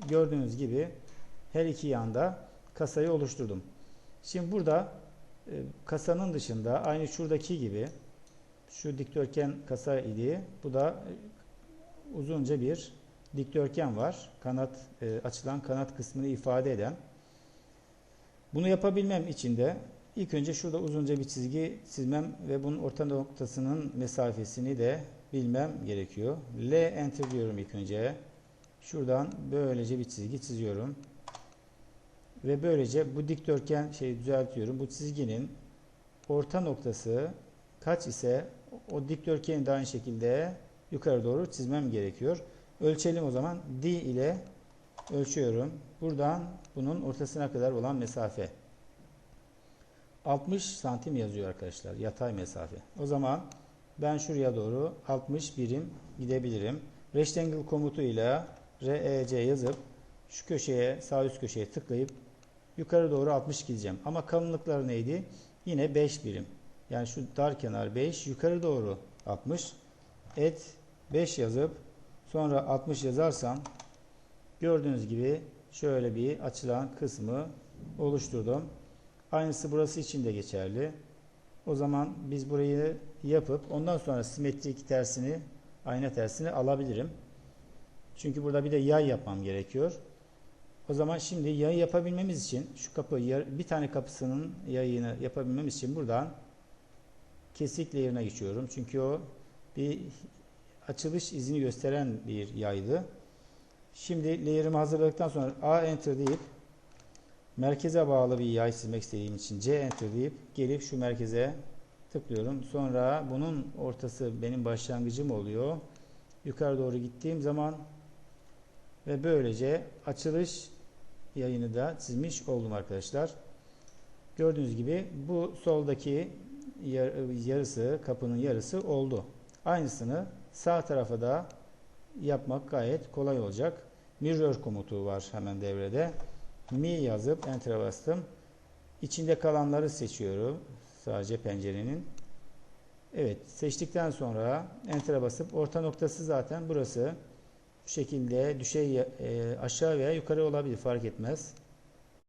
gördüğünüz gibi her iki yanda kasayı oluşturdum. Şimdi burada kasanın dışında aynı şuradaki gibi şu dikdörtgen kasa idi. Bu da uzunca bir dikdörtgen var. Açılan kanat kısmını ifade eden. Bunu yapabilmem için de ilk önce şurada uzunca bir çizgi çizmem ve bunun orta noktasının mesafesini de bilmem gerekiyor. L enter diyorum ilk önce. Şuradan böylece bir çizgi çiziyorum. Ve böylece bu dikdörtgen düzeltiyorum. Bu çizginin orta noktası kaç ise o dikdörtgeni de aynı şekilde yukarı doğru çizmem gerekiyor. Ölçelim o zaman. D ile ölçüyorum. Buradan bunun ortasına kadar olan mesafe 60 santim yazıyor arkadaşlar. Yatay mesafe. O zaman ben şuraya doğru 60 birim gidebilirim. Rectangle komutuyla REC yazıp şu köşeye, sağ üst köşeye tıklayıp yukarı doğru 60 gideceğim. Ama kalınlıkları neydi? Yine 5 birim. Yani şu dar kenar 5, yukarı doğru 60. Et 5 yazıp sonra 60 yazarsam gördüğünüz gibi şöyle bir açılan kısmı oluşturdum. Aynısı burası için de geçerli. O zaman biz burayı yapıp ondan sonra simetrik tersini, ayna tersini alabilirim. Çünkü burada bir de yay yapmam gerekiyor. O zaman şimdi yayı yapabilmemiz için şu kapı, bir tane kapısının yayını yapabilmemiz için buradan kesik layer'ına geçiyorum. Çünkü o bir açılış izini gösteren bir yaydı. Şimdi layer'ımı hazırladıktan sonra A enter deyip merkeze bağlı bir yay çizmek istediğim için C enter deyip gelip şu merkeze tıklıyorum. Sonra bunun ortası benim başlangıcım oluyor. Yukarı doğru gittiğim zaman ve böylece açılış yayını da çizmiş oldum arkadaşlar. Gördüğünüz gibi bu soldaki yarısı, kapının yarısı oldu. Aynısını sağ tarafa da yapmak gayet kolay olacak. Mirror komutu var hemen devrede. Mi yazıp enter'a bastım. İçinde kalanları seçiyorum. Sadece pencerenin. Evet, seçtikten sonra enter'a basıp orta noktası zaten burası. Bu şekilde düşey aşağı veya yukarı olabilir, fark etmez.